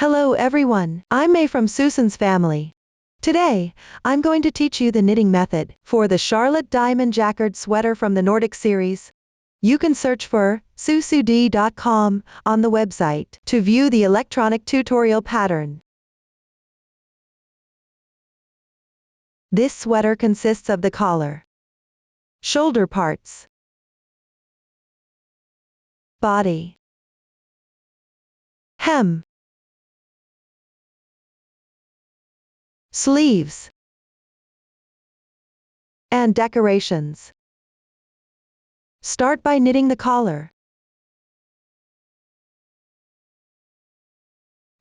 Hello everyone, I'm May from Susan's family. Today, I'm going to teach you the knitting method for the Charlotte Diamond Jacquard sweater from the Nordic series. You can search for sousoude.com on the website to view the electronic tutorial pattern. This sweater consists of the collar, shoulder parts, body, hem, sleeves, and decorations. Start by knitting the collar,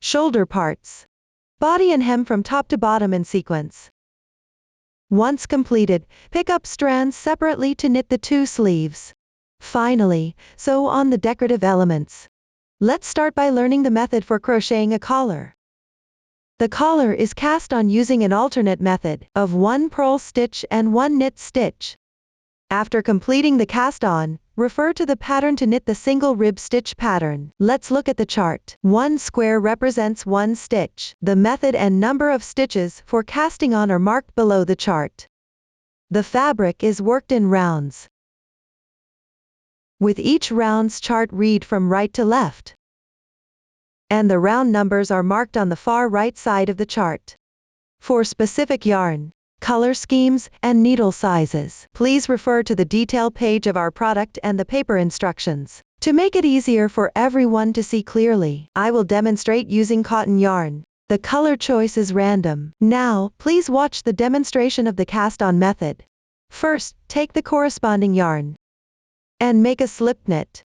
shoulder parts, body and hem from top to bottom in sequence. Once completed, pick up strands separately to knit the two sleeves. Finally, sew on the decorative elements. Let's start by learning the method for crocheting a collar. The collar is cast on using an alternate method of 1 purl stitch and 1 knit stitch. After completing the cast on, refer to the pattern to knit the single rib stitch pattern. Let's look at the chart. 1 square represents 1 stitch. The method and number of stitches for casting on are marked below the chart. The fabric is worked in rounds, with each round's chart read from right to left, and the round numbers are marked on the far right side of the chart. For specific yarn, color schemes, and needle sizes, please refer to the detail page of our product and the paper instructions. To make it easier for everyone to see clearly, I will demonstrate using cotton yarn. The color choice is random. Now, please watch the demonstration of the cast-on method. First, take the corresponding yarn and make a slip knit.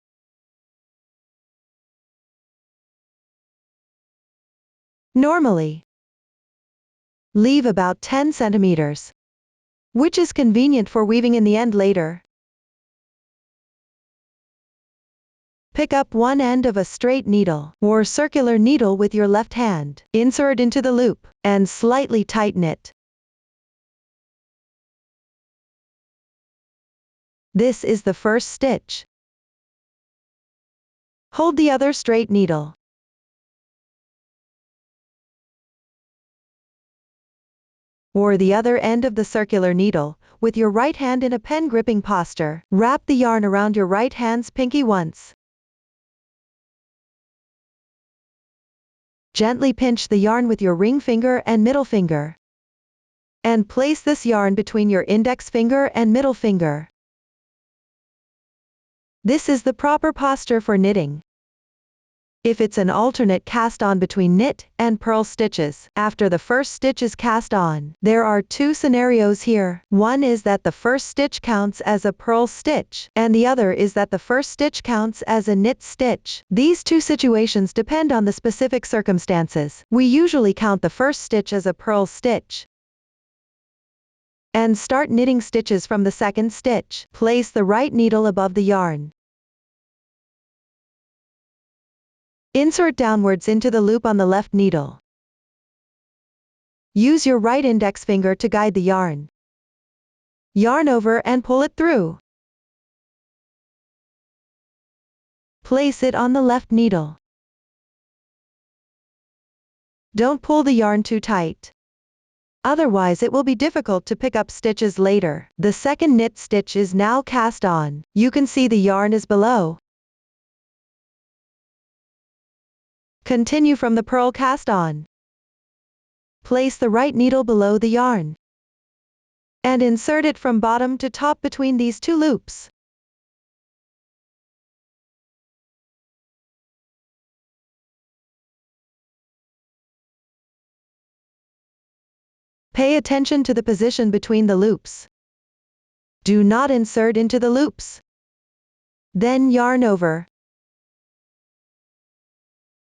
Normally, leave about 10 centimeters, which is convenient for weaving in the end later. Pick up one end of a straight needle or circular needle with your left hand, insert into the loop, and slightly tighten it. This is the first stitch. Hold the other straight needle or the other end of the circular needle with your right hand in a pen gripping posture. Wrap the yarn around your right hand's pinky once. Gently pinch the yarn with your ring finger and middle finger, and place this yarn between your index finger and middle finger. This is the proper posture for knitting. If it's an alternate cast on between knit and purl stitches, after the first stitch is cast on, there are two scenarios here. One is that the first stitch counts as a purl stitch, and the other is that the first stitch counts as a knit stitch. These two situations depend on the specific circumstances. We usually count the first stitch as a purl stitch and start knitting stitches from the second stitch. Place the right needle above the yarn. Insert downwards into the loop on the left needle. Use your right index finger to guide the yarn. Yarn over and pull it through. Place it on the left needle. Don't pull the yarn too tight. Otherwise it will be difficult to pick up stitches later. The second knit stitch is now cast on. You can see the yarn is below. Continue from the purl cast on. Place the right needle below the yarn and insert it from bottom to top between these two loops. Pay attention to the position between the loops. Do not insert into the loops. Then yarn over.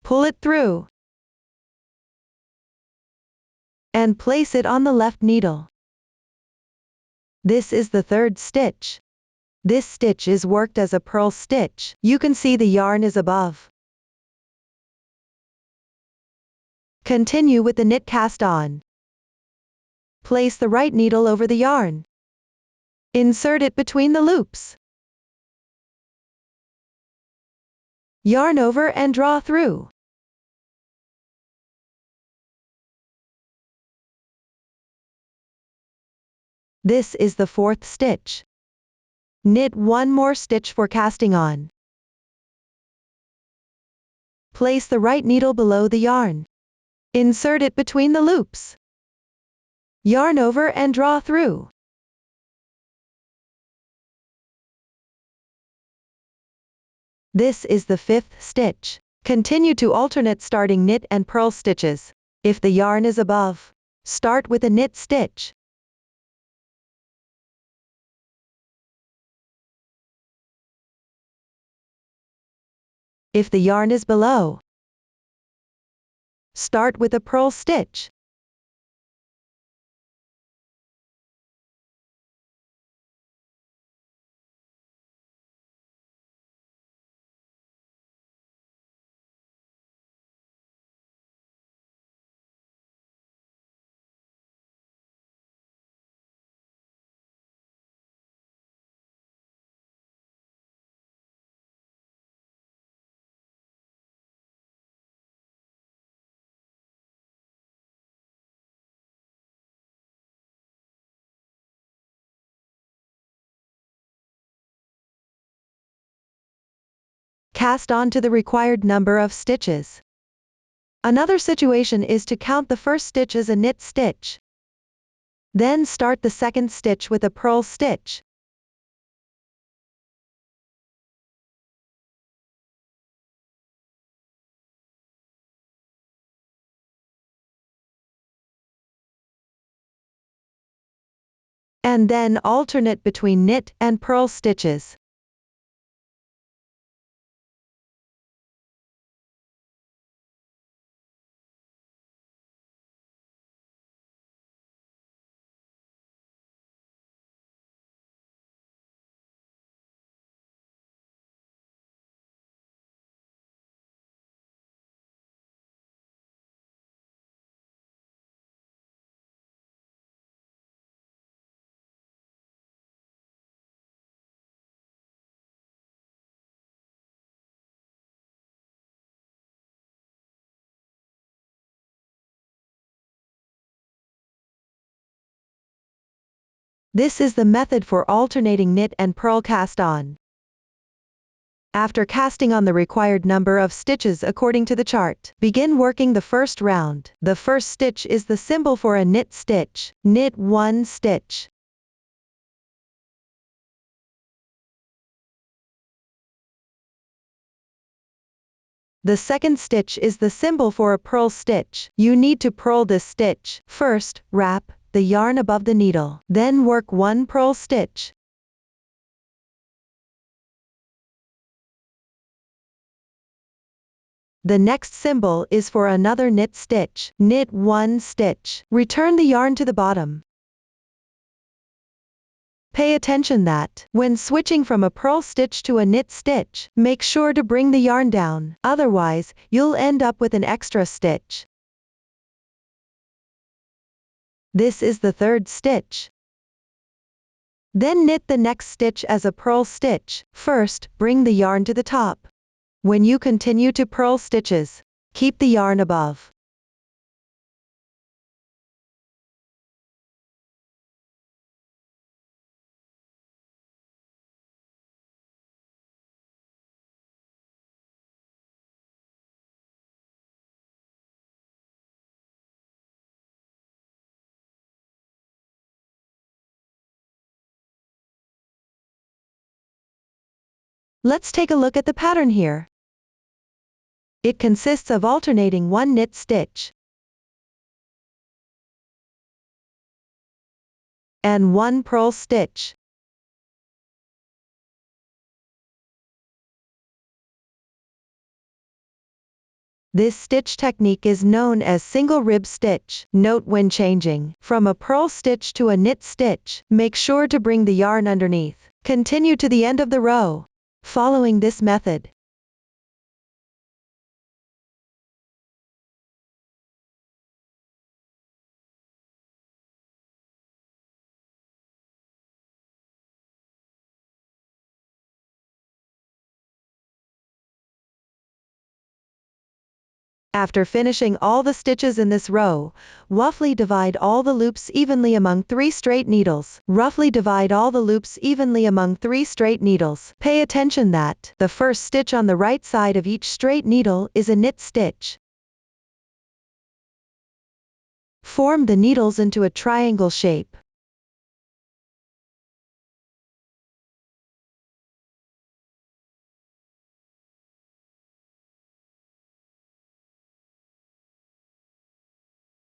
Pull it through and place it on the left needle. This is the third stitch. This stitch is worked as a purl stitch. You can see the yarn is above. Continue with the knit cast on. Place the right needle over the yarn. Insert it between the loops. Yarn over and draw through. This is the fourth stitch. Knit one more stitch for casting on. Place the right needle below the yarn. Insert it between the loops. Yarn over and draw through. This is the fifth stitch. Continue to alternate starting knit and purl stitches. If the yarn is above, start with a knit stitch. If the yarn is below, start with a purl stitch. Cast on to the required number of stitches. Another situation is to count the first stitch as a knit stitch. Then start the second stitch with a purl stitch. And then alternate between knit and purl stitches. This is the method for alternating knit and purl cast on. After casting on the required number of stitches according to the chart, begin working the first round. The first stitch is the symbol for a knit stitch. Knit one stitch. The second stitch is the symbol for a purl stitch. You need to purl this stitch. First, wrap the yarn above the needle. Then work one purl stitch. The next symbol is for another knit stitch. Knit one stitch. Return the yarn to the bottom. Pay attention that, when switching from a purl stitch to a knit stitch, make sure to bring the yarn down, otherwise, you'll end up with an extra stitch. This is the third stitch. Then knit the next stitch as a purl stitch. First, bring the yarn to the top. When you continue to purl stitches, keep the yarn above. Let's take a look at the pattern here. It consists of alternating one knit stitch and one purl stitch. This stitch technique is known as single rib stitch. Note when changing from a purl stitch to a knit stitch, make sure to bring the yarn underneath. Continue to the end of the row, following this method. After finishing all the stitches in this row, roughly divide all the loops evenly among 3 straight needles. Roughly divide all the loops evenly among 3 straight needles. Pay attention that the first stitch on the right side of each straight needle is a knit stitch. Form the needles into a triangle shape.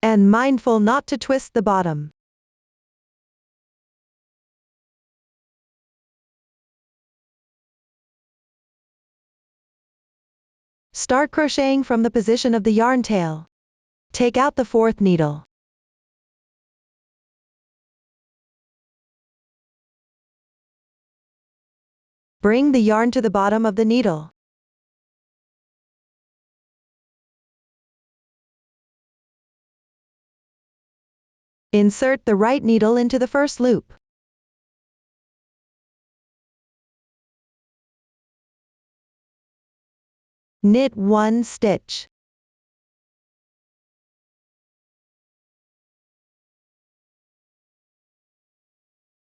And mindful not to twist the bottom. Start crocheting from the position of the yarn tail. Take out the 4th needle. Bring the yarn to the bottom of the needle. Insert the right needle into the first loop. Knit 1 stitch.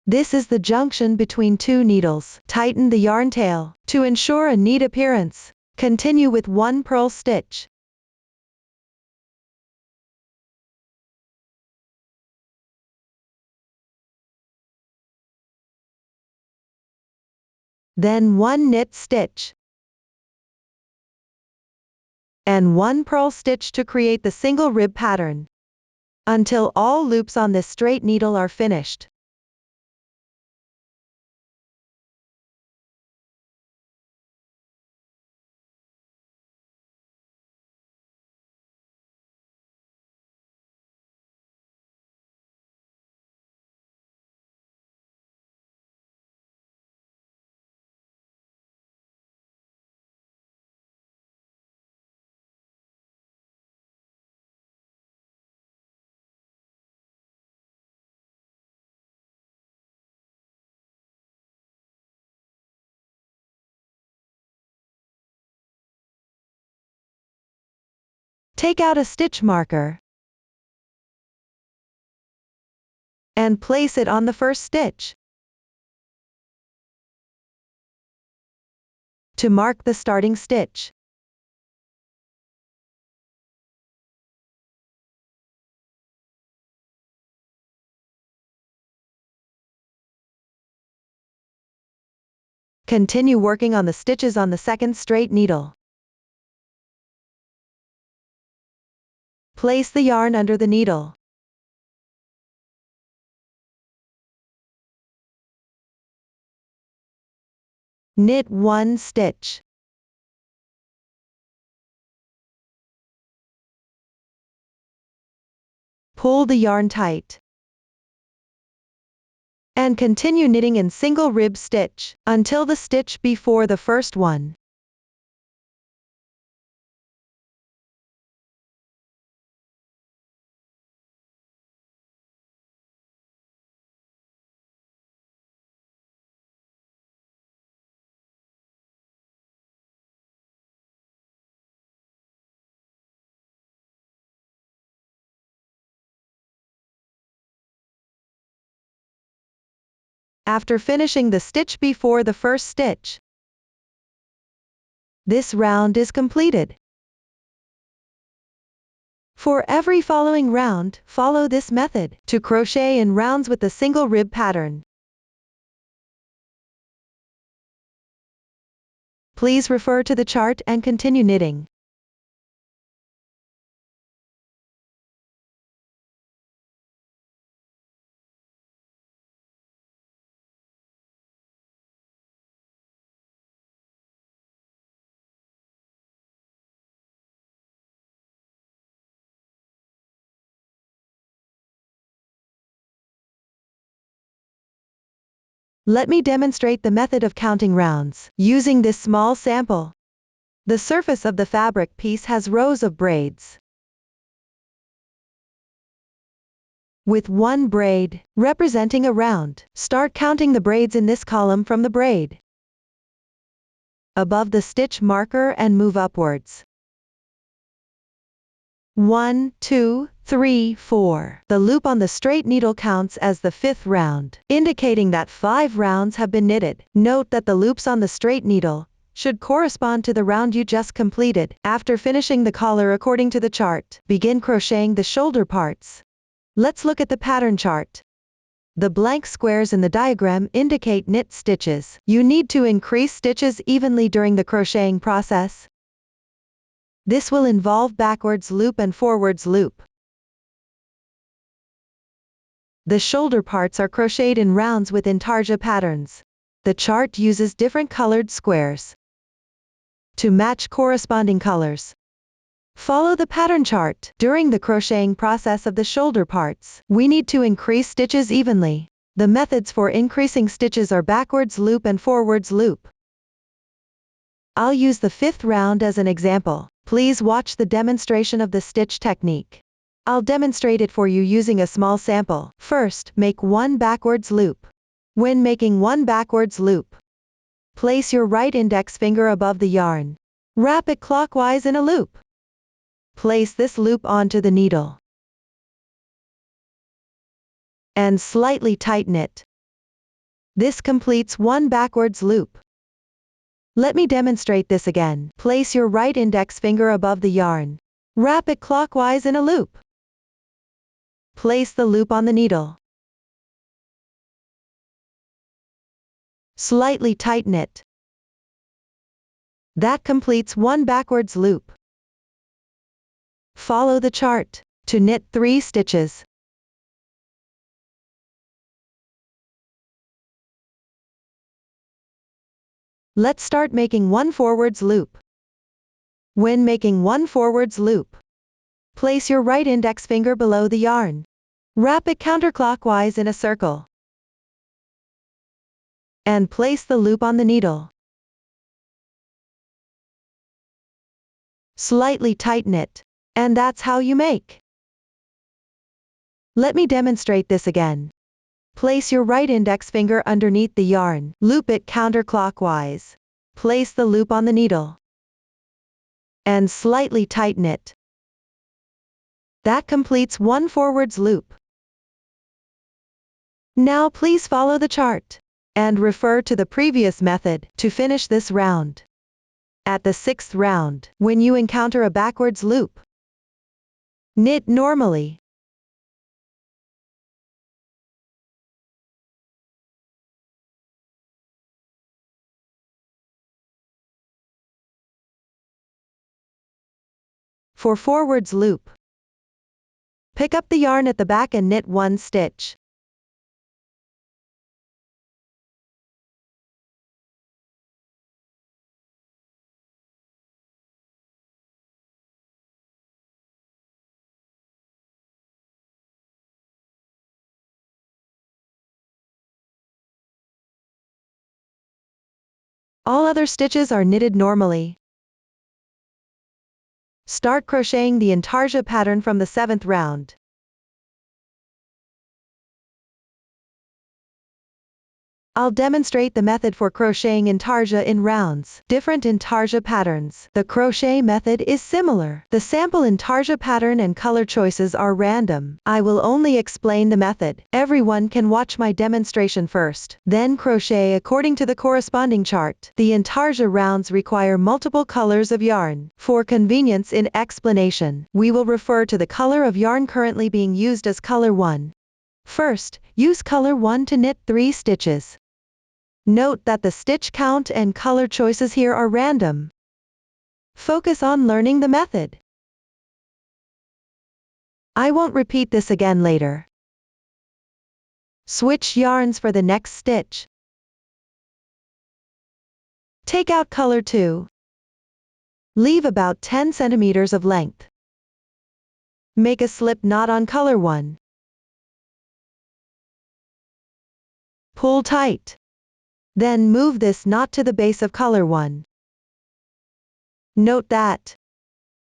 This is the junction between 2 needles. Tighten the yarn tail. To ensure a neat appearance, continue with 1 purl stitch. Then 1 knit stitch. And 1 purl stitch to create the single rib pattern. Until all loops on this straight needle are finished. Take out a stitch marker and place it on the first stitch. To mark the starting stitch, continue working on the stitches on the second straight needle. Place the yarn under the needle. Knit 1 stitch. Pull the yarn tight. And continue knitting in single rib stitch until the stitch before the first one. After finishing the stitch before the first stitch, this round is completed. For every following round, follow this method to crochet in rounds with the single rib pattern. Please refer to the chart and continue knitting. Let me demonstrate the method of counting rounds. Using this small sample, the surface of the fabric piece has rows of braids, with 1 braid representing a round. Start counting the braids in this column from the braid above the stitch marker and move upwards. 1, 2, 3, 4. The loop on the straight needle counts as the 5th round, indicating that 5 rounds have been knitted. Note that the loops on the straight needle should correspond to the round you just completed. After finishing the collar according to the chart, begin crocheting the shoulder parts. Let's look at the pattern chart. The blank squares in the diagram indicate knit stitches. You need to increase stitches evenly during the crocheting process. This will involve backwards loop and forwards loop. The shoulder parts are crocheted in rounds with intarsia patterns. The chart uses different colored squares to match corresponding colors. Follow the pattern chart. During the crocheting process of the shoulder parts, we need to increase stitches evenly. The methods for increasing stitches are backwards loop and forwards loop. I'll use the 5th round as an example. Please watch the demonstration of the stitch technique. I'll demonstrate it for you using a small sample. First, make one backwards loop. When making one backwards loop, place your right index finger above the yarn. Wrap it clockwise in a loop. Place this loop onto the needle and slightly tighten it. This completes one backwards loop. Let me demonstrate this again. Place your right index finger above the yarn. Wrap it clockwise in a loop. Place the loop on the needle. Slightly tighten it. That completes one backwards loop. Follow the chart to knit 3 stitches. Let's start making one forwards loop. When making one forwards loop, place your right index finger below the yarn. Wrap it counterclockwise in a circle. And place the loop on the needle. Slightly tighten it. And that's how you make. Let me demonstrate this again. Place your right index finger underneath the yarn. Loop it counterclockwise. Place the loop on the needle. And slightly tighten it. That completes one forwards loop. Now please follow the chart and refer to the previous method to finish this round. At the 6th round, when you encounter a backwards loop, knit normally. For forwards loop, pick up the yarn at the back and knit 1 stitch. All other stitches are knitted normally. Start crocheting the intarsia pattern from the 7th round. I'll demonstrate the method for crocheting intarsia in rounds. Different intarsia patterns. The crochet method is similar. The sample intarsia pattern and color choices are random. I will only explain the method. Everyone can watch my demonstration first, then crochet according to the corresponding chart. The intarsia rounds require multiple colors of yarn. For convenience in explanation, we will refer to the color of yarn currently being used as color 1. First, use color 1 to knit 3 stitches. Note that the stitch count and color choices here are random. Focus on learning the method. I won't repeat this again later. Switch yarns for the next stitch. Take out color 2. Leave about 10 centimeters of length. Make a slip knot on color 1. Pull tight. Then move this knot to the base of color 1. Note that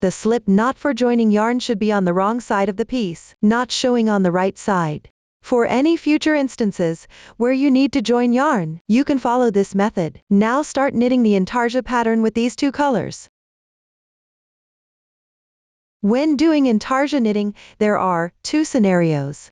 the slip knot for joining yarn should be on the wrong side of the piece, not showing on the right side. For any future instances where you need to join yarn, you can follow this method. Now start knitting the intarsia pattern with these 2 colors. When doing intarsia knitting, there are 2 scenarios.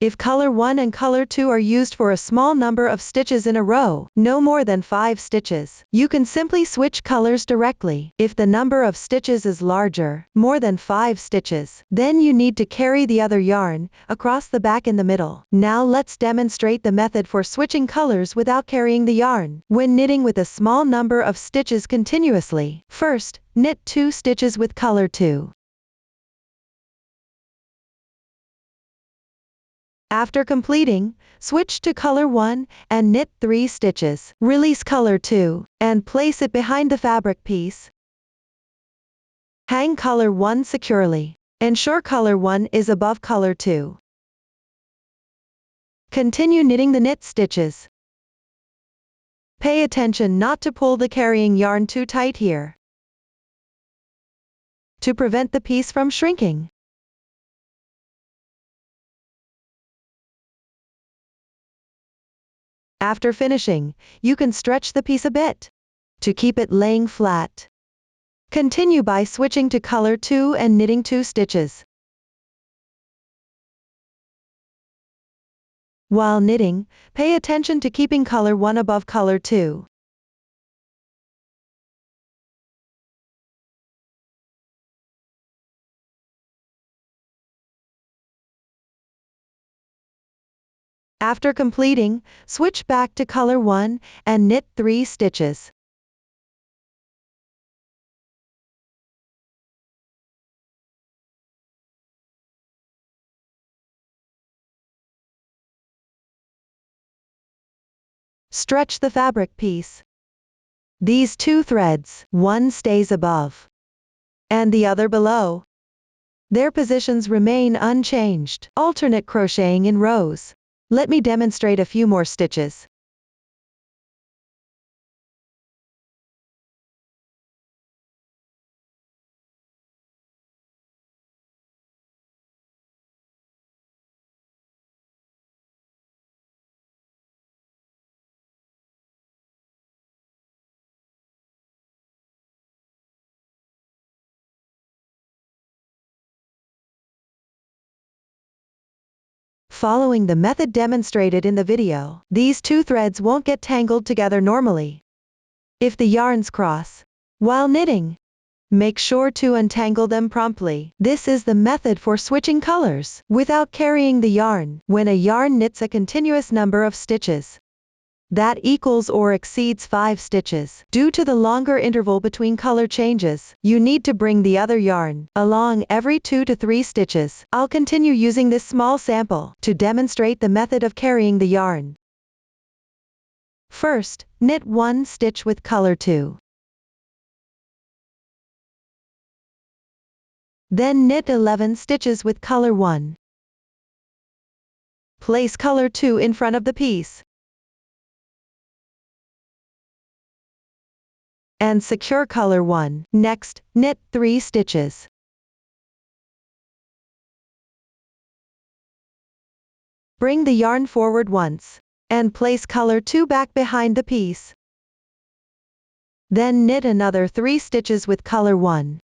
If color 1 and color 2 are used for a small number of stitches in a row, no more than 5 stitches, you can simply switch colors directly. If the number of stitches is larger, more than 5 stitches, then you need to carry the other yarn across the back in the middle. Now let's demonstrate the method for switching colors without carrying the yarn. When knitting with a small number of stitches continuously, first, knit 2 stitches with color 2. After completing, switch to color 1 and knit 3 stitches. Release color 2 and place it behind the fabric piece. Hang color 1 securely. Ensure color 1 is above color 2. Continue knitting the knit stitches. Pay attention not to pull the carrying yarn too tight here, to prevent the piece from shrinking. After finishing, you can stretch the piece a bit to keep it laying flat. Continue by switching to color 2 and knitting 2 stitches. While knitting, pay attention to keeping color 1 above color 2. After completing, switch back to color 1 and knit 3 stitches. Stretch the fabric piece. These 2 threads, one stays above and the other below. Their positions remain unchanged. Alternate crocheting in rows. Let me demonstrate a few more stitches. Following the method demonstrated in the video, these 2 threads won't get tangled together normally. If the yarns cross while knitting, make sure to untangle them promptly. This is the method for switching colors without carrying the yarn. When a yarn knits a continuous number of stitches that equals or exceeds 5 stitches, due to the longer interval between color changes, you need to bring the other yarn along every 2 to 3 stitches. I'll continue using this small sample to demonstrate the method of carrying the yarn. First, knit 1 stitch with color 2. Then knit 11 stitches with color 1. Place color 2 in front of the piece and secure color 1. Next, knit 3 stitches. Bring the yarn forward once and place color 2 back behind the piece. Then knit another 3 stitches with color 1.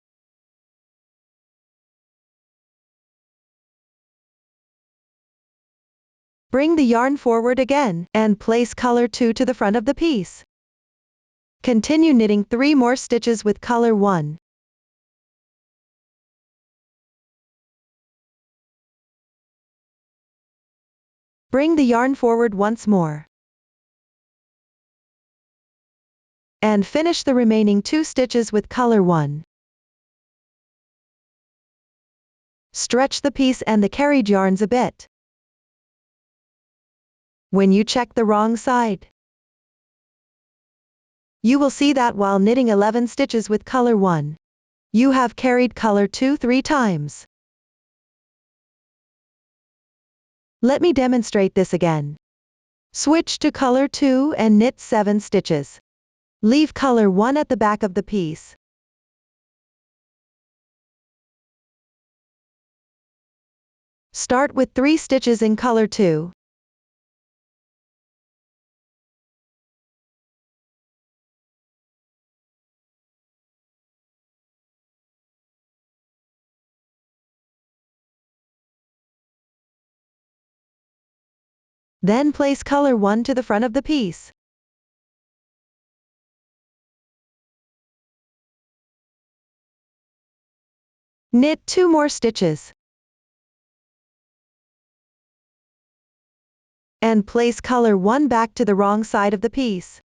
Bring the yarn forward again and place color 2 to the front of the piece. Continue knitting 3 more stitches with color 1. Bring the yarn forward once more and finish the remaining 2 stitches with color 1. Stretch the piece and the carried yarns a bit. When you check the wrong side, you will see that while knitting 11 stitches with color 1, you have carried color 2 3 times. Let me demonstrate this again. Switch to color 2 and knit 7 stitches. Leave color 1 at the back of the piece. Start with 3 stitches in color 2. Then place color 1 to the front of the piece. Knit 2 more stitches. And place color 1 back to the wrong side of the piece.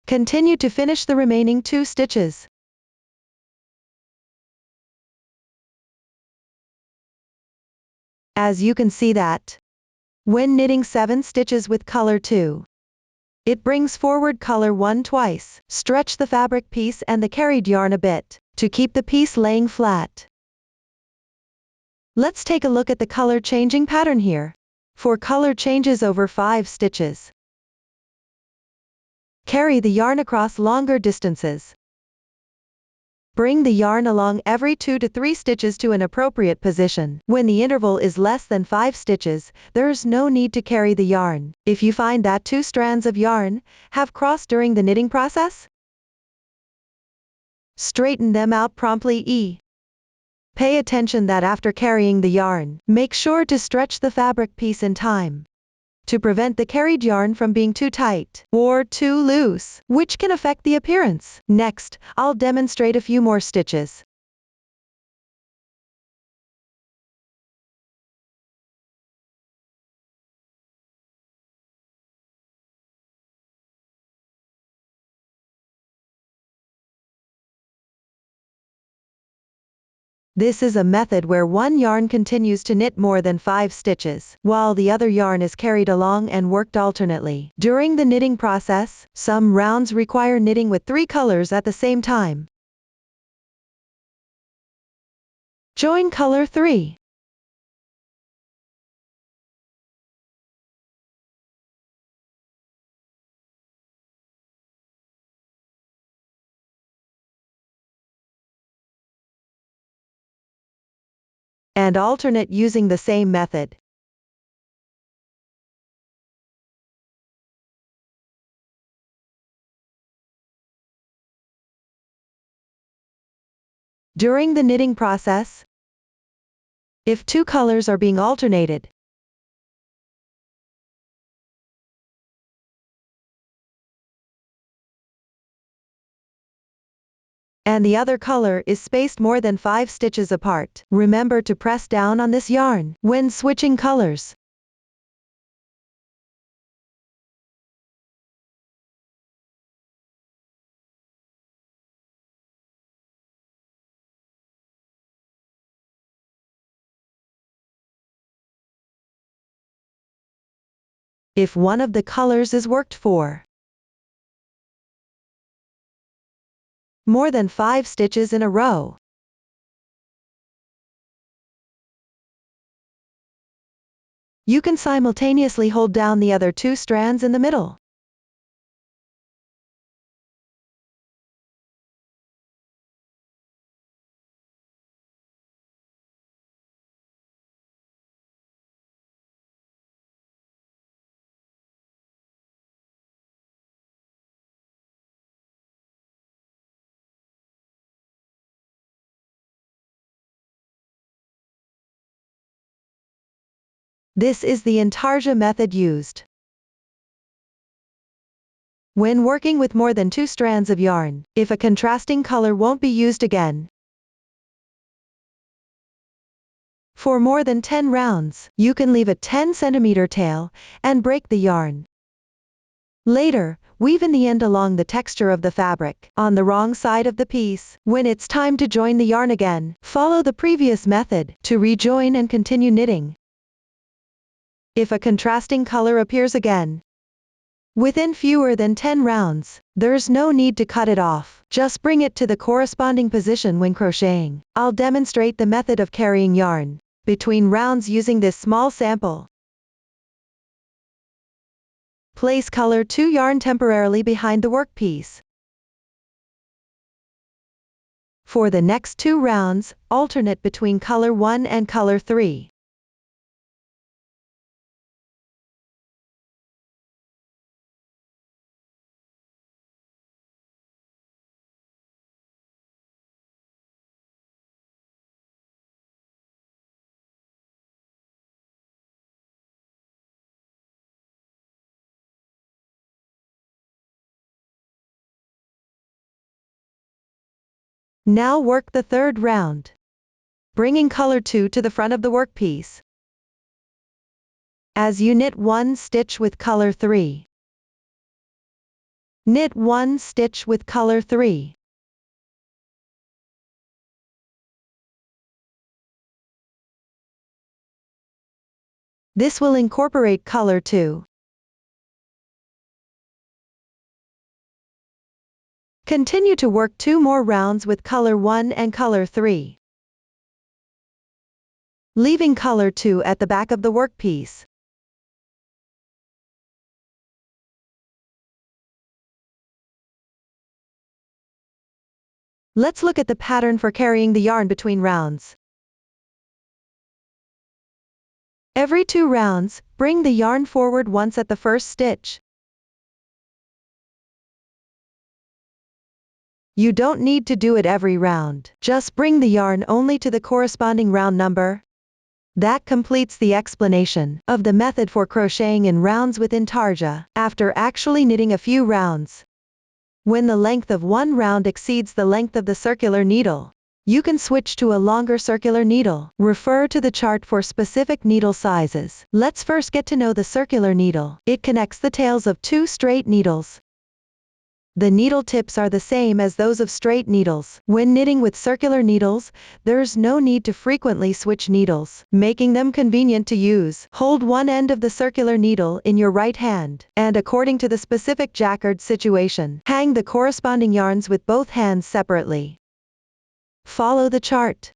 Continue to finish the remaining 2 stitches. As you can see that, when knitting 7 stitches with color 2, it brings forward color 1 twice. Stretch the fabric piece and the carried yarn a bit, to keep the piece laying flat. Let's take a look at the color changing pattern here. For color changes over 5 stitches, carry the yarn across longer distances. Bring the yarn along every 2 to 3 stitches to an appropriate position. When the interval is less than 5 stitches, there's no need to carry the yarn. If you find that 2 strands of yarn have crossed during the knitting process, straighten them out promptly. Pay attention that after carrying the yarn, make sure to stretch the fabric piece in time, to prevent the carried yarn from being too tight or too loose, which can affect the appearance. Next, I'll demonstrate a few more stitches. This is a method where one yarn continues to knit more than 5 stitches, while the other yarn is carried along and worked alternately. During the knitting process, some rounds require knitting with 3 colors at the same time. Join color 3. And alternate using the same method. During the knitting process, if 2 colors are being alternated, and the other color is spaced more than 5 stitches apart, remember to press down on this yarn when switching colors. If one of the colors is worked for more than 5 stitches in a row, you can simultaneously hold down the other 2 strands in the middle. This is the intarsia method used when working with more than 2 strands of yarn. If a contrasting color won't be used again for more than 10 rounds, you can leave a 10 cm tail and break the yarn. Later, weave in the end along the texture of the fabric on the wrong side of the piece. When it's time to join the yarn again, follow the previous method to rejoin and continue knitting. If a contrasting color appears again within fewer than 10 rounds, there's no need to cut it off. Just bring it to the corresponding position when crocheting. I'll demonstrate the method of carrying yarn between rounds using this small sample. Place color 2 yarn temporarily behind the workpiece. For the next 2 rounds, alternate between color 1 and color 3. Now work the third round, bringing color 2 to the front of the workpiece. As you knit 1 stitch with color 3. Knit 1 stitch with color 3. This will incorporate color 2. Continue to work 2 more rounds with color 1 and color 3, leaving color 2 at the back of the workpiece. Let's look at the pattern for carrying the yarn between rounds. Every 2 rounds, bring the yarn forward once at the first stitch. You don't need to do it every round. Just bring the yarn only to the corresponding round number. That completes the explanation of the method for crocheting in rounds with intarsia, after actually knitting a few rounds. When the length of one round exceeds the length of the circular needle, you can switch to a longer circular needle. Refer to the chart for specific needle sizes. Let's first get to know the circular needle. It connects the tails of 2 straight needles. The needle tips are the same as those of straight needles. When knitting with circular needles, there's no need to frequently switch needles, making them convenient to use. Hold one end of the circular needle in your right hand, and according to the specific Jacquard situation, hang the corresponding yarns with both hands separately. Follow the chart.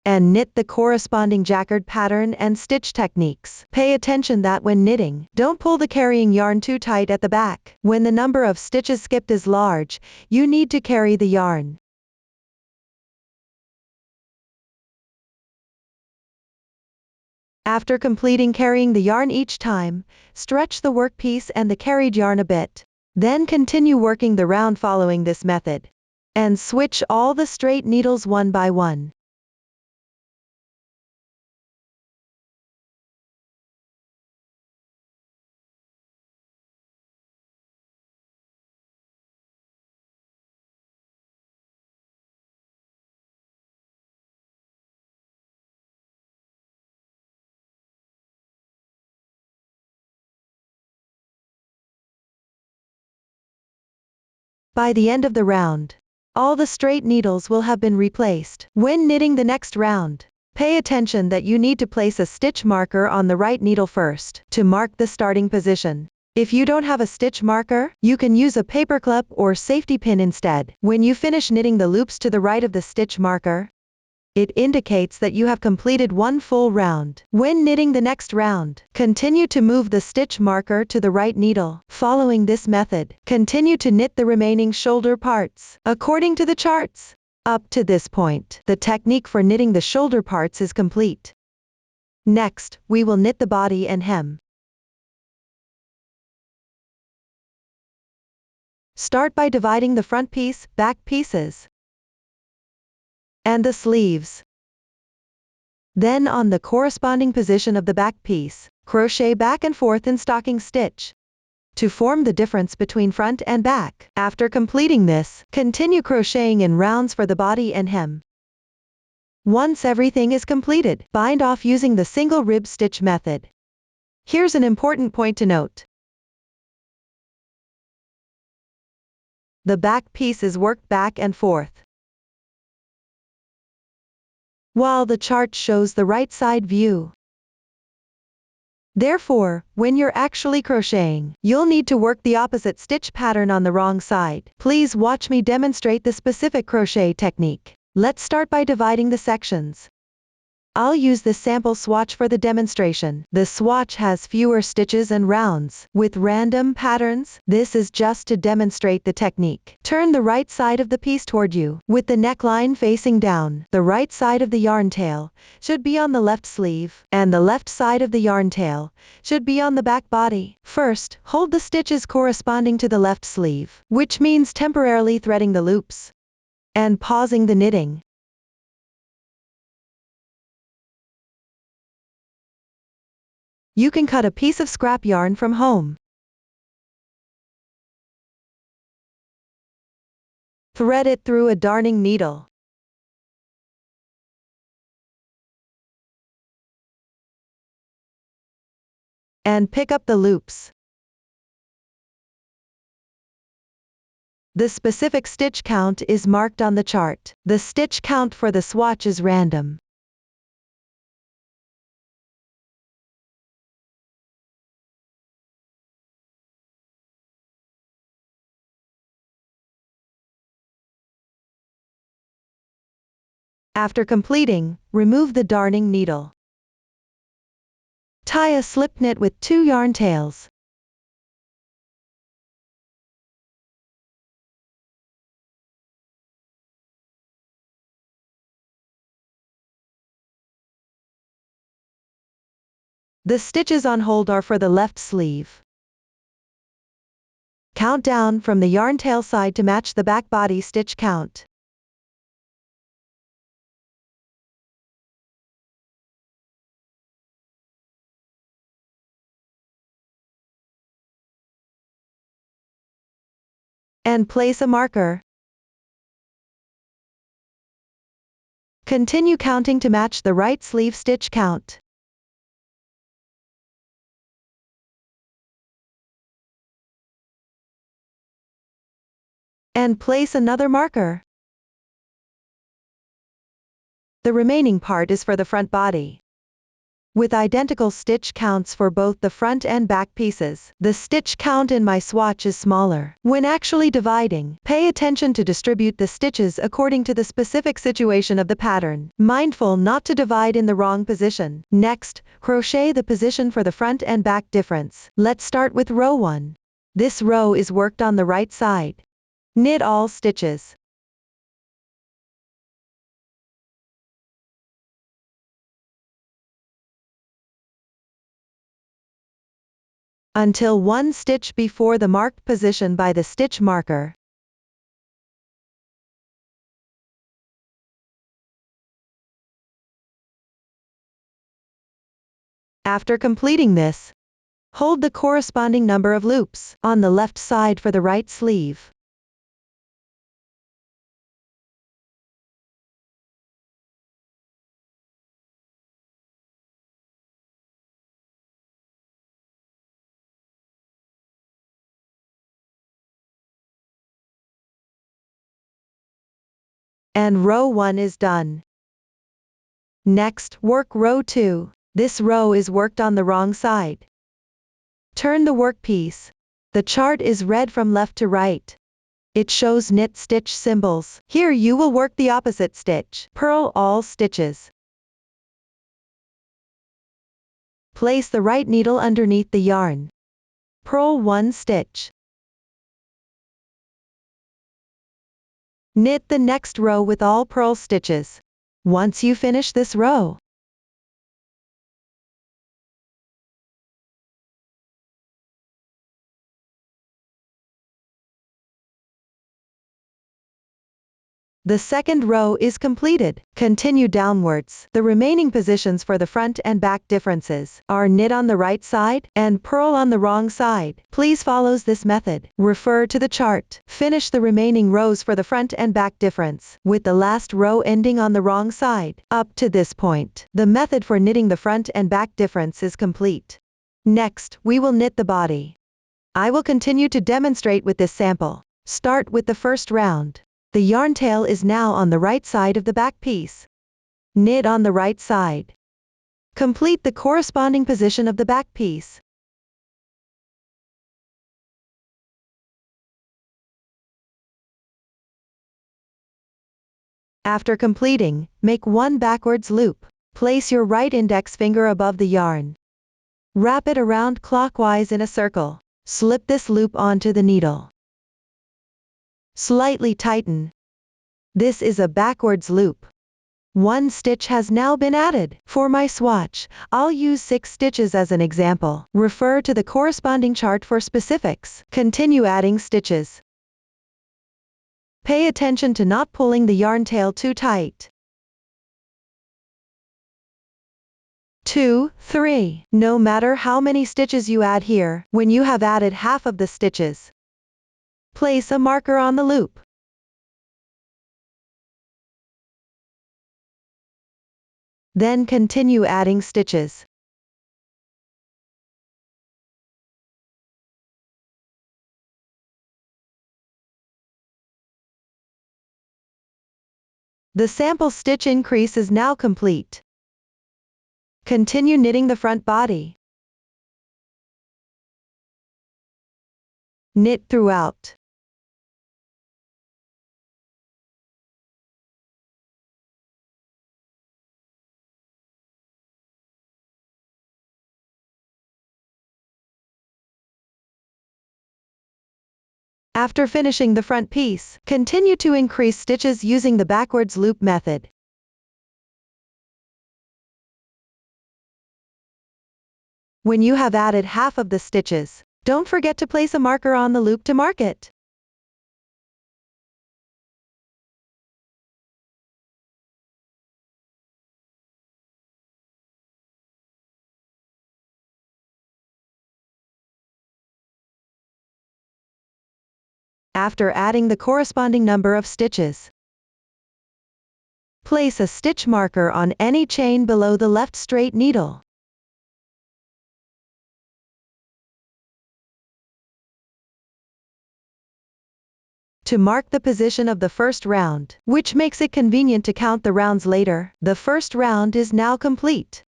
And knit the corresponding Jacquard pattern and stitch techniques. Pay attention that when knitting, don't pull the carrying yarn too tight at the back. When the number of stitches skipped is large, you need to carry the yarn. After completing carrying the yarn each time, stretch the workpiece and the carried yarn a bit. Then continue working the round following this method. And switch all the straight needles one by one. By the end of the round, all the straight needles will have been replaced. When knitting the next round, pay attention that you need to place a stitch marker on the right needle first, to mark the starting position. If you don't have a stitch marker, you can use a paper clip or safety pin instead. When you finish knitting the loops to the right of the stitch marker, it indicates that you have completed one full round. When knitting the next round, continue to move the stitch marker to the right needle. Following this method, continue to knit the remaining shoulder parts, according to the charts. Up to this point, the technique for knitting the shoulder parts is complete. Next, we will knit the body and hem. Start by dividing the front piece, back pieces, and the sleeves. Then on the corresponding position of the back piece, crochet back and forth in stocking stitch to form the difference between front and back. After completing this, continue crocheting in rounds for the body and hem. Once everything is completed, bind off using the single rib stitch method. Here's an important point to note. The back piece is worked back and forth, while the chart shows the right side view. Therefore, when you're actually crocheting, you'll need to work the opposite stitch pattern on the wrong side. Please watch me demonstrate the specific crochet technique. Let's start by dividing the sections. I'll use this sample swatch for the demonstration. The swatch has fewer stitches and rounds, with random patterns. This is just to demonstrate the technique. Turn the right side of the piece toward you, with the neckline facing down. The right side of the yarn tail should be on the left sleeve, and the left side of the yarn tail should be on the back body. First, hold the stitches corresponding to the left sleeve, which means temporarily threading the loops and pausing the knitting. You can cut a piece of scrap yarn from home. Thread it through a darning needle. And pick up the loops. The specific stitch count is marked on the chart. The stitch count for the swatch is random. After completing, remove the darning needle. Tie a slip knit with 2 yarn tails. The stitches on hold are for the left sleeve. Count down from the yarn tail side to match the back body stitch count. And place a marker. Continue counting to match the right sleeve stitch count. And place another marker. The remaining part is for the front body. With identical stitch counts for both the front and back pieces, the stitch count in my swatch is smaller. When actually dividing, pay attention to distribute the stitches according to the specific situation of the pattern, mindful not to divide in the wrong position. Next, crochet the position for the front and back difference. Let's start with row 1. This row is worked on the right side. Knit all stitches. Until one stitch before the marked position by the stitch marker. After completing this, hold the corresponding number of loops on the left side for the right sleeve. And row 1 is done. Next, work row 2. This row is worked on the wrong side. Turn the workpiece. The chart is read from left to right. It shows knit stitch symbols. Here you will work the opposite stitch. Purl all stitches. Place the right needle underneath the yarn. Purl 1 stitch. Knit the next row with all purl stitches. Once you finish this row, the second row is completed. Continue downwards. The remaining positions for the front and back differences are knit on the right side and purl on the wrong side. Please follow this method. Refer to the chart. Finish the remaining rows for the front and back difference, with the last row ending on the wrong side. Up to this point, the method for knitting the front and back difference is complete. Next, we will knit the body. I will continue to demonstrate with this sample. Start with the first round. The yarn tail is now on the right side of the back piece. Knit on the right side. Complete the corresponding position of the back piece. After completing, make one backwards loop. Place your right index finger above the yarn. Wrap it around clockwise in a circle. Slip this loop onto the needle. Slightly tighten. This is a backwards loop. One stitch has now been added. For my swatch, I'll use 6 stitches as an example. Refer to the corresponding chart for specifics. Continue adding stitches. Pay attention to not pulling the yarn tail too tight. 2, 3. No matter how many stitches you add here, when you have added half of the stitches, place a marker on the loop. Then continue adding stitches. The sample stitch increase is now complete. Continue knitting the front body. Knit throughout. After finishing the front piece, continue to increase stitches using the backwards loop method. When you have added half of the stitches, don't forget to place a marker on the loop to mark it. After adding the corresponding number of stitches, place a stitch marker on any chain below the left straight needle. To mark the position of the first round, which makes it convenient to count the rounds later, the first round is now complete.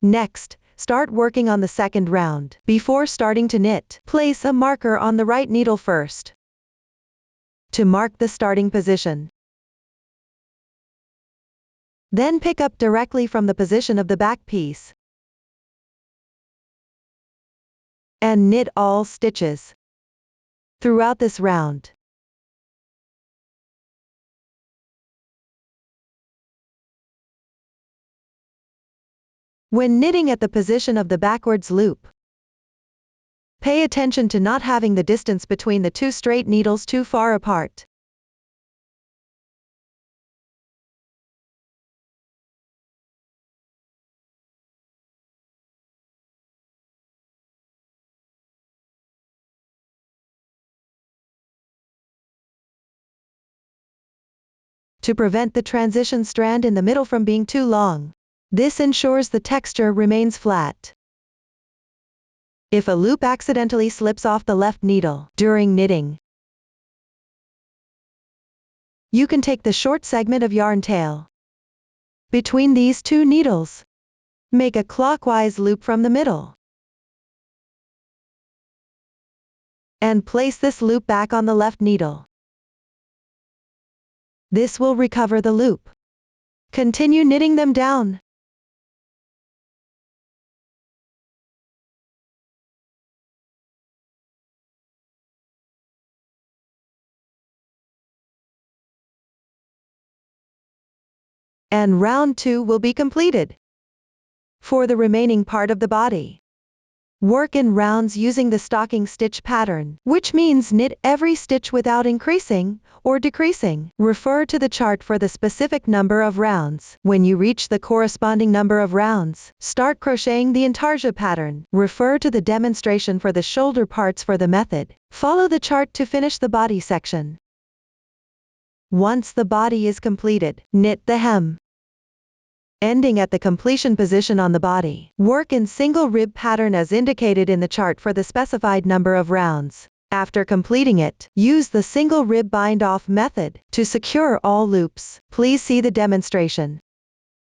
Next, start working on the second round. Before starting to knit, place a marker on the right needle first to mark the starting position. Then pick up directly from the position of the back piece and knit all stitches throughout this round. When knitting at the position of the backwards loop, pay attention to not having the distance between the two straight needles too far apart. To prevent the transition strand in the middle from being too long, this ensures the texture remains flat. If a loop accidentally slips off the left needle during knitting, you can take the short segment of yarn tail between these two needles. Make a clockwise loop from the middle and place this loop back on the left needle. This will recover the loop. Continue knitting them down. And round 2 will be completed. For the remaining part of the body, work in rounds using the stocking stitch pattern, which means knit every stitch without increasing or decreasing. Refer to the chart for the specific number of rounds. When you reach the corresponding number of rounds, start crocheting the intarsia pattern. Refer to the demonstration for the shoulder parts for the method. Follow the chart to finish the body section. Once the body is completed, knit the hem, ending at the completion position on the body. Work in single rib pattern as indicated in the chart for the specified number of rounds. After completing it, use the single rib bind off method to secure all loops. Please see the demonstration.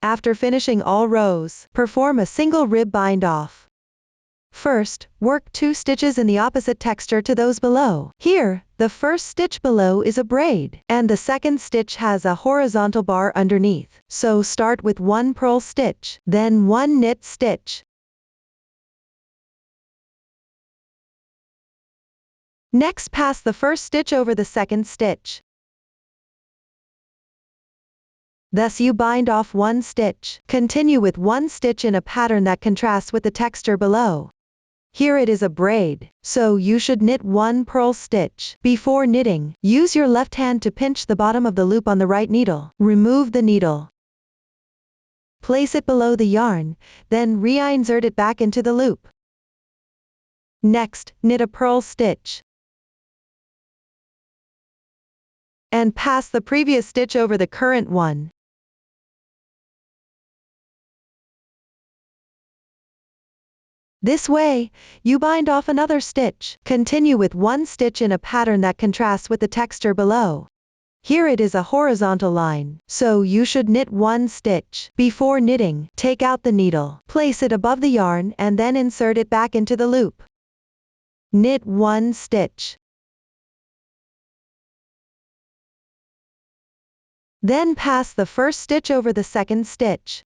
After finishing all rows, perform a single rib bind off. First, work 2 stitches in the opposite texture to those below. Here, the first stitch below is a braid, and the second stitch has a horizontal bar underneath. So start with 1 purl stitch, then 1 knit stitch. Next, pass the first stitch over the second stitch. Thus you bind off 1 stitch. Continue with 1 stitch in a pattern that contrasts with the texture below. Here it is a braid, so you should knit 1 purl stitch. Before knitting, use your left hand to pinch the bottom of the loop on the right needle. Remove the needle. Place it below the yarn, then reinsert it back into the loop. Next, knit a purl stitch. And pass the previous stitch over the current one. This way, you bind off another stitch. Continue with one stitch in a pattern that contrasts with the texture below. Here it is a horizontal line, so you should knit one stitch. Before knitting, take out the needle, place it above the yarn and then insert it back into the loop. Knit one stitch. Then pass the first stitch over the second stitch.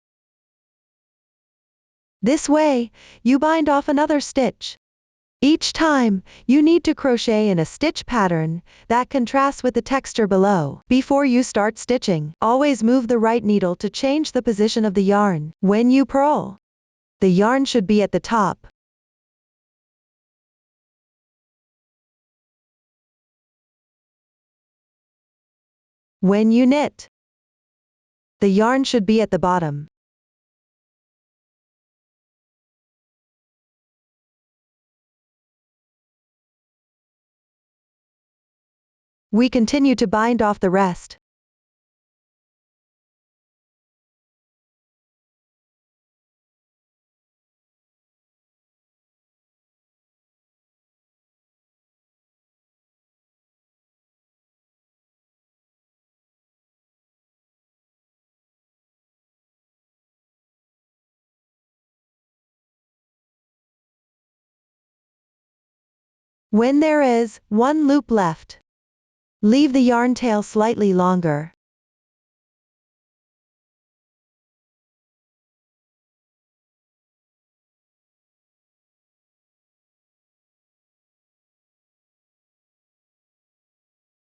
This way, you bind off another stitch. Each time, you need to crochet in a stitch pattern that contrasts with the texture below. Before you start stitching, always move the right needle to change the position of the yarn. When you purl, the yarn should be at the top. When you knit, the yarn should be at the bottom. We continue to bind off the rest. When there is one loop left, leave the yarn tail slightly longer.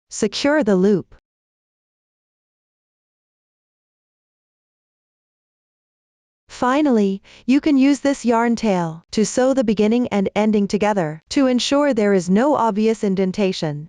Secure the loop. Finally, you can use this yarn tail to sew the beginning and ending together to ensure there is no obvious indentation.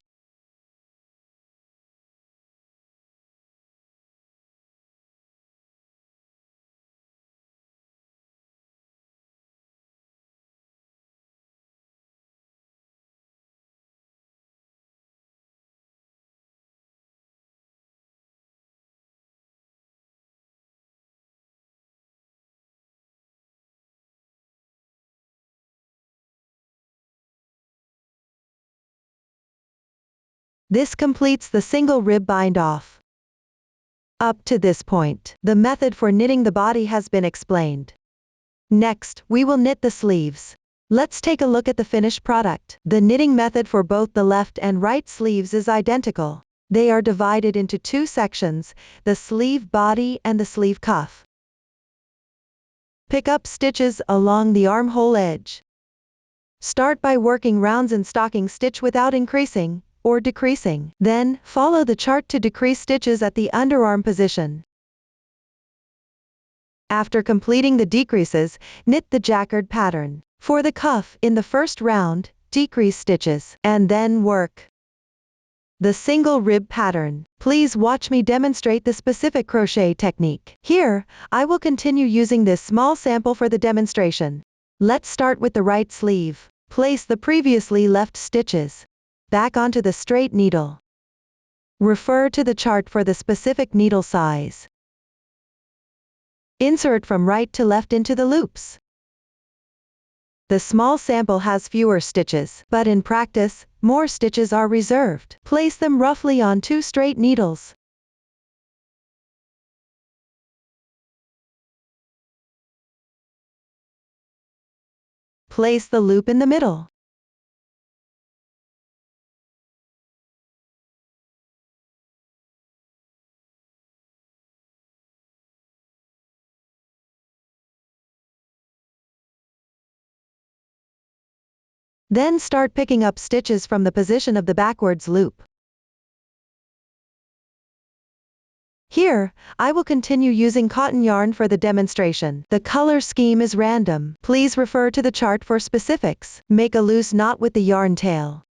This completes the single rib bind off. Up to this point, the method for knitting the body has been explained. Next, we will knit the sleeves. Let's take a look at the finished product. The knitting method for both the left and right sleeves is identical. They are divided into two sections, the sleeve body and the sleeve cuff. Pick up stitches along the armhole edge. Start by working rounds and stocking stitch without increasing or decreasing. Then, follow the chart to decrease stitches at the underarm position. After completing the decreases, knit the Jacquard pattern. For the cuff, in the first round, decrease stitches, and then work the single rib pattern. Please watch me demonstrate the specific crochet technique. Here, I will continue using this small sample for the demonstration. Let's start with the right sleeve. Place the previously left stitches back onto the straight needle. Refer to the chart for the specific needle size. Insert from right to left into the loops. The small sample has fewer stitches, but in practice, more stitches are reserved. Place them roughly on two straight needles. Place the loop in the middle. Then start picking up stitches from the position of the backwards loop. Here, I will continue using cotton yarn for the demonstration. The color scheme is random. Please refer to the chart for specifics. Make a loose knot with the yarn tail.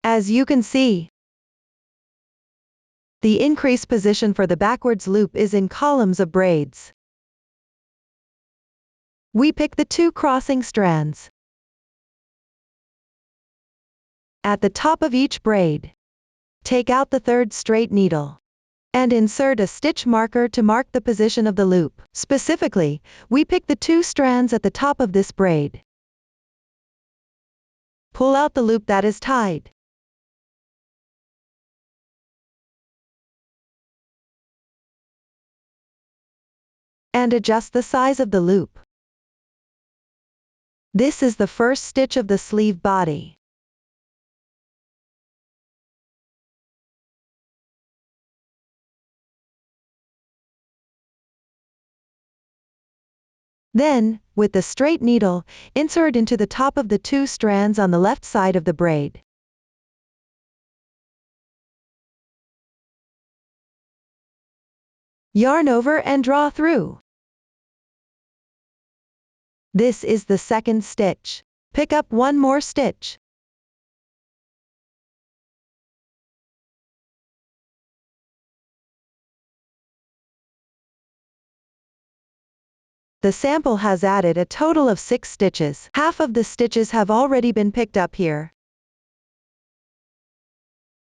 As you can see, the increased position for the backwards loop is in columns of braids. We pick the 2 crossing strands. At the top of each braid, take out the 3rd straight needle and insert a stitch marker to mark the position of the loop. Specifically, we pick the 2 strands at the top of this braid. Pull out the loop that is tied. And adjust the size of the loop. This is the first stitch of the sleeve body. Then, with the straight needle, insert into the top of the 2 strands on the left side of the braid. Yarn over and draw through. This is the 2nd stitch. Pick up 1 more stitch. The sample has added a total of 6 stitches. Half of the stitches have already been picked up here.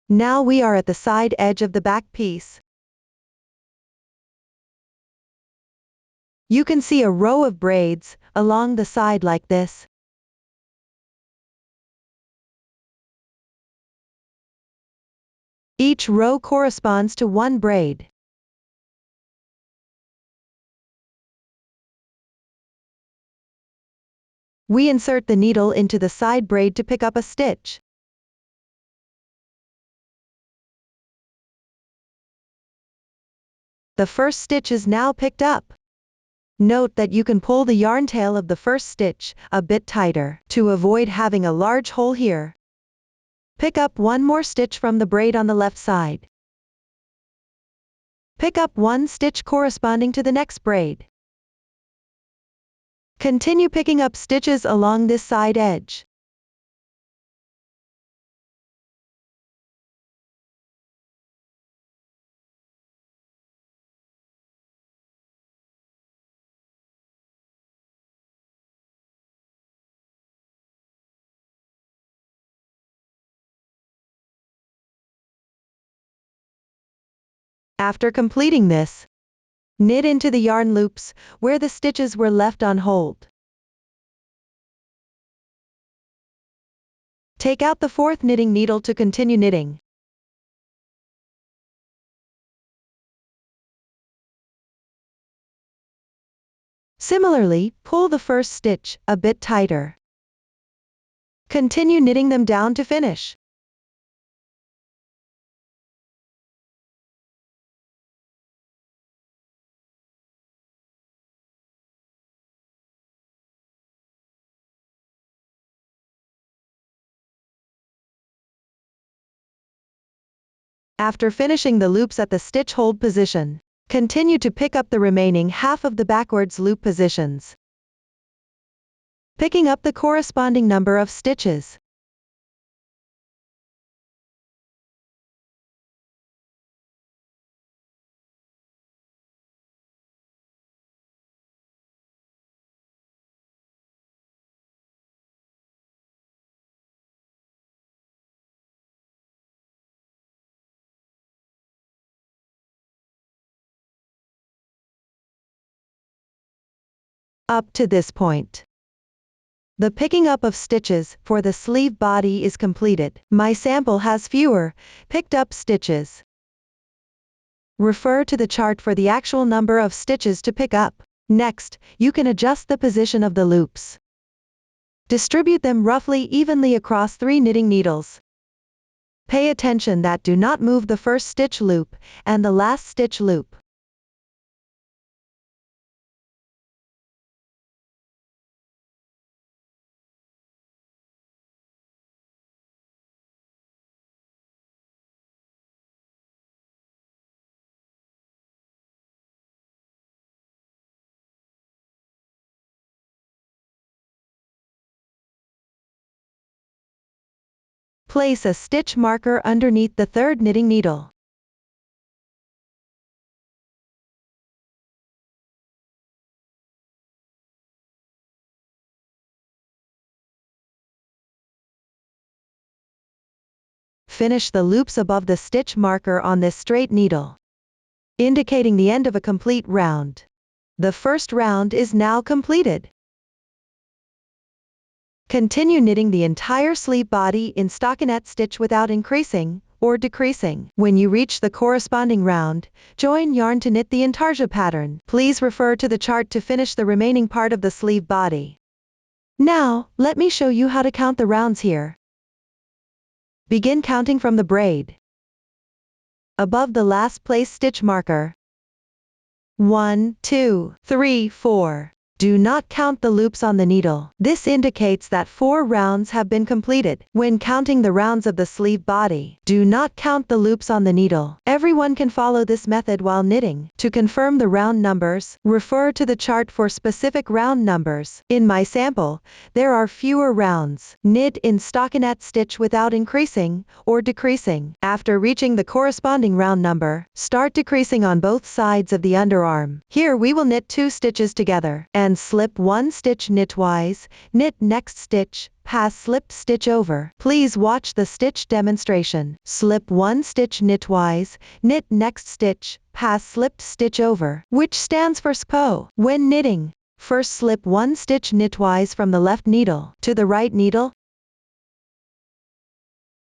Now we are at the side edge of the back piece. You can see a row of braids along the side like this. Each row corresponds to 1 braid. We insert the needle into the side braid to pick up a stitch. The first stitch is now picked up. Note that you can pull the yarn tail of the first stitch a bit tighter to avoid having a large hole here. Pick up 1 more stitch from the braid on the left side. Pick up 1 stitch corresponding to the next braid. Continue picking up stitches along this side edge. After completing this, knit into the yarn loops where the stitches were left on hold. Take out the 4th knitting needle to continue knitting. Similarly, pull the first stitch a bit tighter. Continue knitting them down to finish. After finishing the loops at the stitch hold position, continue to pick up the remaining half of the backwards loop positions, picking up the corresponding number of stitches. Up to this point, the picking up of stitches for the sleeve body is completed. My sample has fewer picked up stitches. Refer to the chart for the actual number of stitches to pick up. Next, you can adjust the position of the loops. Distribute them roughly evenly across 3 knitting needles. Pay attention that do not move the first stitch loop and the last stitch loop. Place a stitch marker underneath the third knitting needle. Finish the loops above the stitch marker on this straight needle, indicating the end of a complete round. The first round is now completed. Continue knitting the entire sleeve body in stockinette stitch without increasing or decreasing. When you reach the corresponding round, join yarn to knit the intarsia pattern. Please refer to the chart to finish the remaining part of the sleeve body. Now, let me show you how to count the rounds here. Begin counting from the braid. Above the last place stitch marker. 1, 2, 3, 4. Do not count the loops on the needle. This indicates that 4 rounds have been completed. When counting the rounds of the sleeve body, do not count the loops on the needle. Everyone can follow this method while knitting. To confirm the round numbers, refer to the chart for specific round numbers. In my sample, there are fewer rounds. Knit in stockinette stitch without increasing or decreasing. After reaching the corresponding round number, start decreasing on both sides of the underarm. Here we will knit 2 stitches together, and slip 1 stitch knitwise, knit next stitch, pass slip stitch over. Please watch the stitch demonstration. Slip 1 stitch knitwise, knit next stitch, pass slipped stitch over, which stands for SPO. When knitting, first slip 1 stitch knitwise from the left needle to the right needle.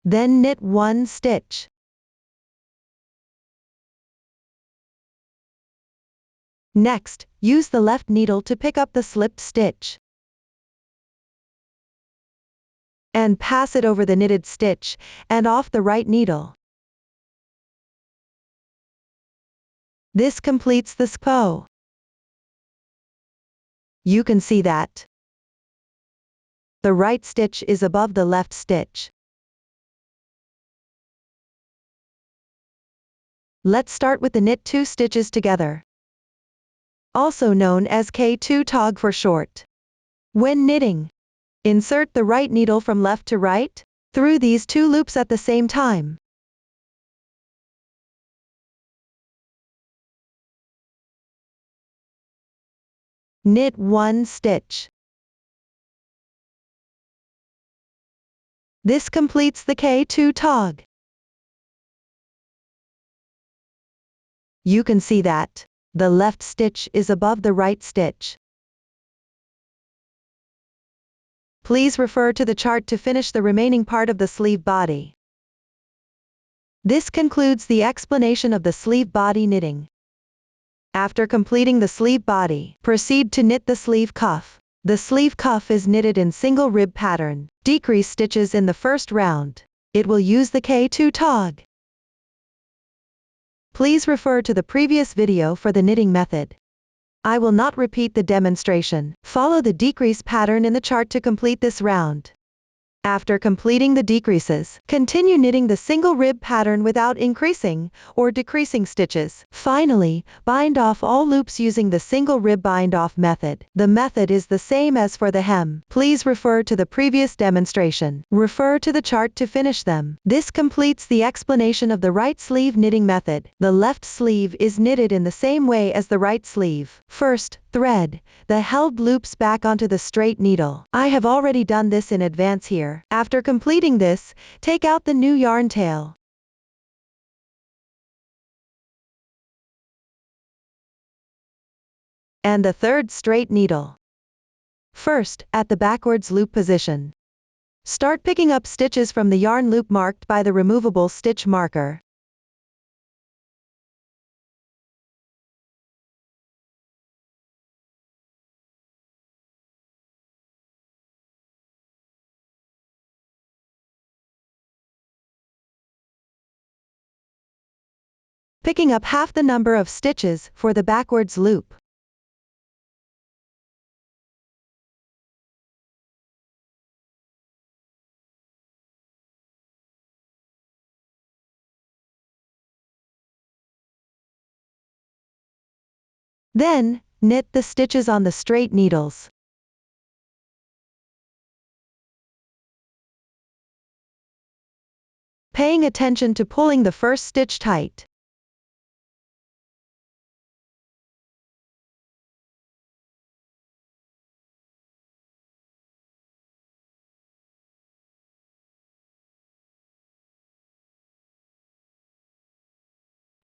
Then knit 1 stitch. Next, use the left needle to pick up the slipped stitch and pass it over the knitted stitch and off the right needle. This completes the SPO. You can see that the right stitch is above the left stitch. Let's start with the knit 2 stitches together, also known as K2 tog for short. When knitting, insert the right needle from left to right through these 2 loops at the same time. Knit 1 stitch. This completes the K2 tog. You can see that the left stitch is above the right stitch. Please refer to the chart to finish the remaining part of the sleeve body. This concludes the explanation of the sleeve body knitting. After completing the sleeve body, proceed to knit the sleeve cuff. The sleeve cuff is knitted in single rib pattern. Decrease stitches in the first round. It will use the K2 tog. Please refer to the previous video for the knitting method. I will not repeat the demonstration. Follow the decrease pattern in the chart to complete this round. After completing the decreases, continue knitting the single rib pattern without increasing or decreasing stitches. Finally, bind off all loops using the single rib bind off method. The method is the same as for the hem. Please refer to the previous demonstration. Refer to the chart to finish them. This completes the explanation of the right sleeve knitting method. The left sleeve is knitted in the same way as the right sleeve. First, thread the held loops back onto the straight needle. I have already done this in advance here. After completing this, take out the new yarn tail. And the third straight needle. First, at the backwards loop position, start picking up stitches from the yarn loop marked by the removable stitch marker. Picking up half the number of stitches for the backwards loop. Then, knit the stitches on the straight needles. paying attention to pulling the first stitch tight.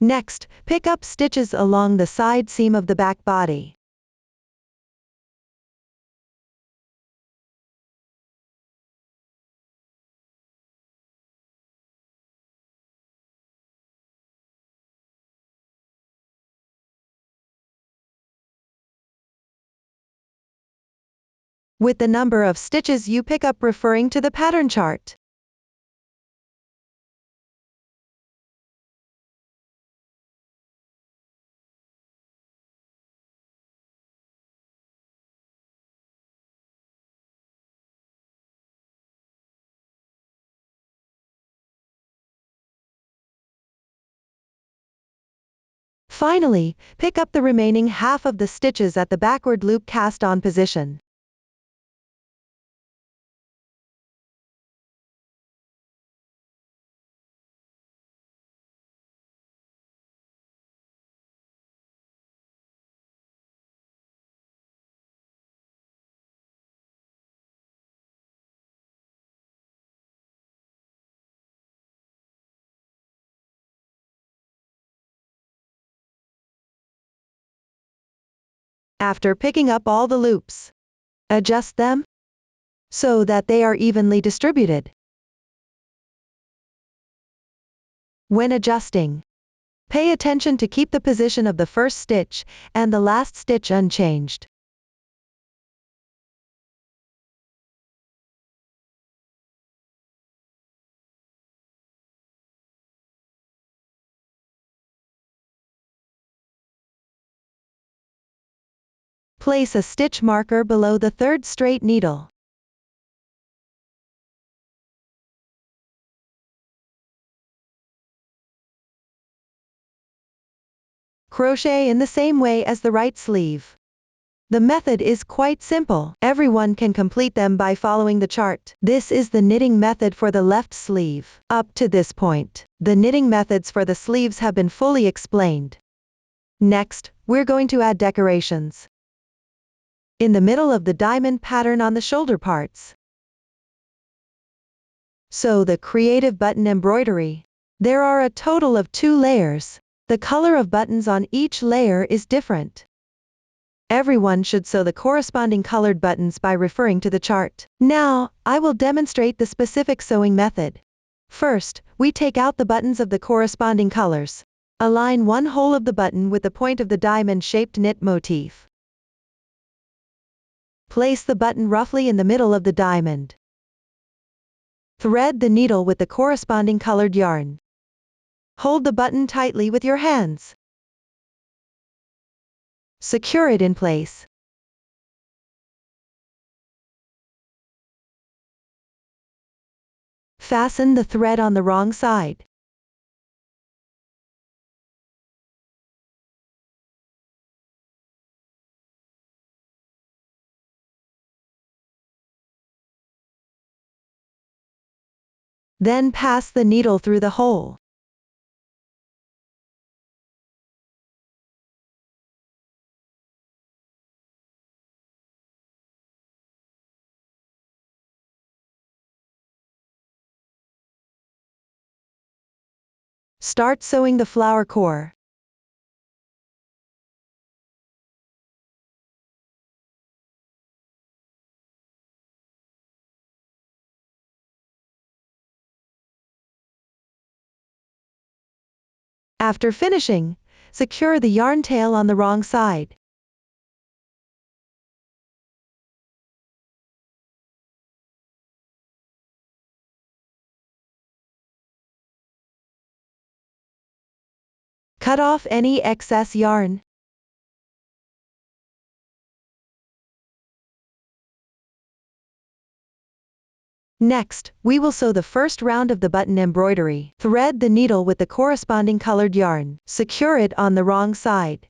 Next, pick up stitches along the side seam of the back body. With the number of stitches you pick up referring to the pattern chart. Finally, pick up the remaining half of the stitches at the backward loop cast-on position. After picking up all the loops, adjust them so that they are evenly distributed. When adjusting, pay attention to keep the position of the first stitch and the last stitch unchanged. Place a stitch marker below the third straight needle. Crochet in the same way as the right sleeve. The method is quite simple. Everyone can complete them by following the chart. This is the knitting method for the left sleeve. Up to this point, the knitting methods for the sleeves have been fully explained. Next, we're going to add decorations. In the middle of the diamond pattern on the shoulder parts, sew the creative button embroidery. There are a total of 2 layers. The color of buttons on each layer is different. Everyone should sew the corresponding colored buttons by referring to the chart. Now, I will demonstrate the specific sewing method. First, we take out the buttons of the corresponding colors. Align one hole of the button with the point of the diamond-shaped knit motif. Place the button roughly in the middle of the diamond. Thread the needle with the corresponding colored yarn. Hold the button tightly with your hands. Secure it in place. Fasten the thread on the wrong side. Then pass the needle through the hole. Start sewing the flower core. After finishing, secure the yarn tail on the wrong side. Cut off any excess yarn. Next, we will sew the first round of the button embroidery. Thread the needle with the corresponding colored yarn. Secure it on the wrong side.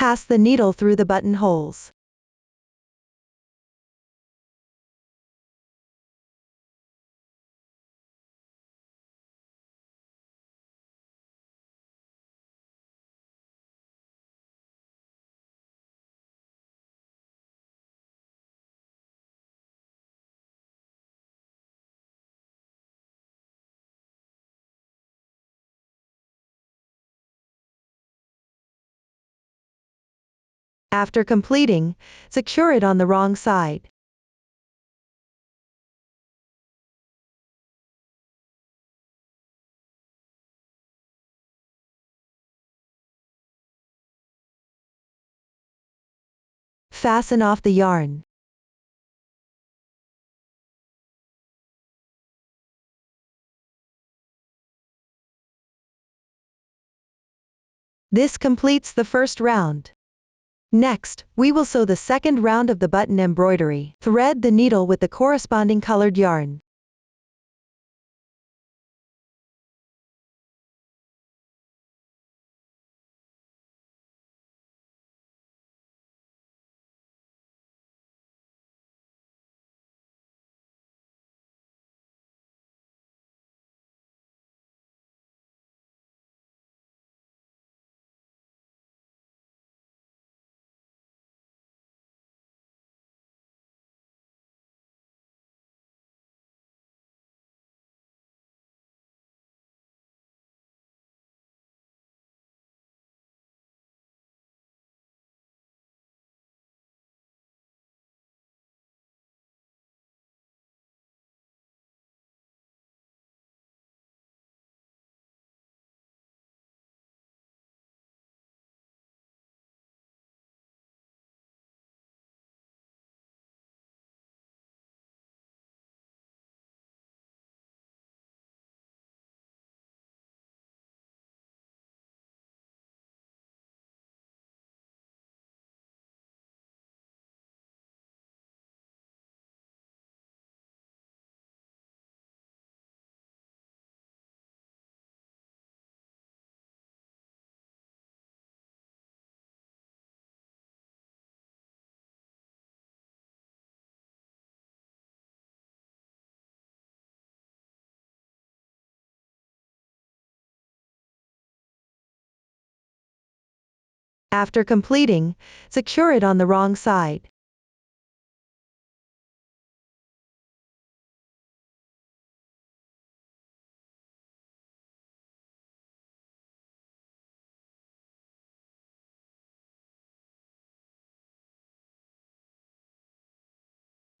Pass the needle through the buttonholes. After completing, secure it on the wrong side. Fasten off the yarn. This completes the first round. Next, we will sew the second round of the button embroidery. Thread the needle with the corresponding colored yarn. After completing, secure it on the wrong side.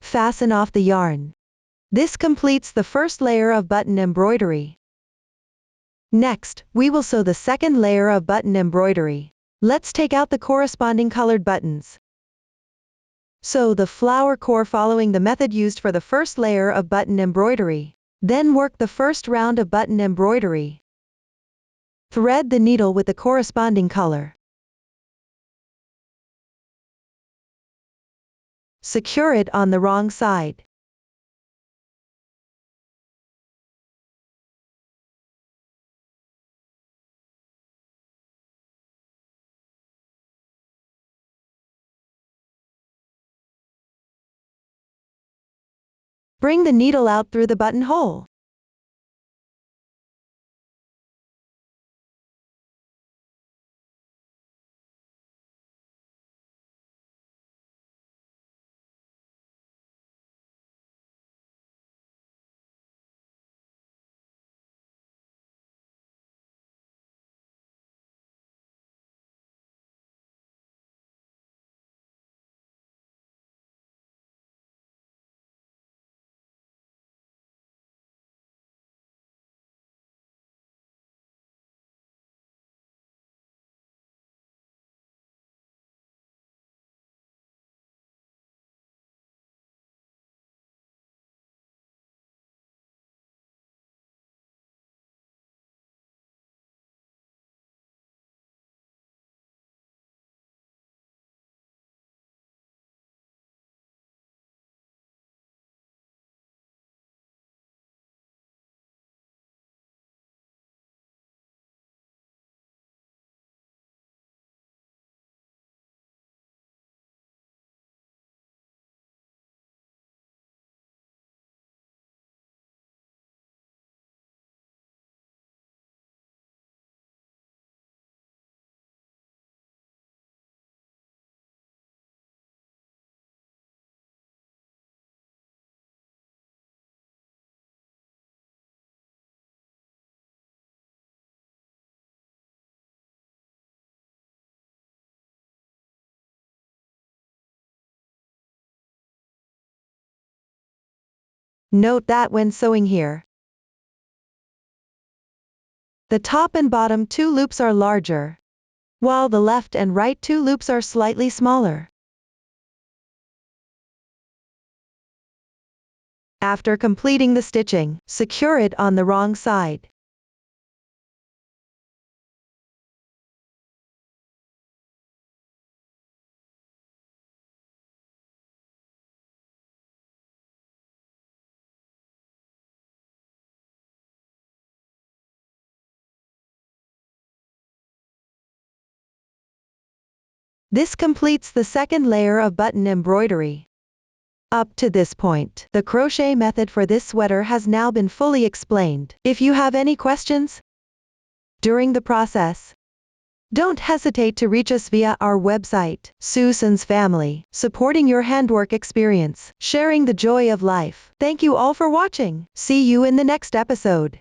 Fasten off the yarn. This completes the first layer of button embroidery. Next, we will sew the second layer of button embroidery. Let's take out the corresponding colored buttons. Sew the flower core following the method used for the first layer of button embroidery. Then work the first round of button embroidery. Thread the needle with the corresponding color. Secure it on the wrong side. Bring the needle out through the buttonhole. Note that when sewing here, the top and bottom 2 loops are larger, while the left and right 2 loops are slightly smaller. After completing the stitching, secure it on the wrong side. This completes the second layer of button embroidery. Up to this point, the crochet method for this sweater has now been fully explained. If you have any questions during the process, don't hesitate to reach us via our website. Susan's Family, supporting your handwork experience, sharing the joy of life. Thank you all for watching. See you in the next episode.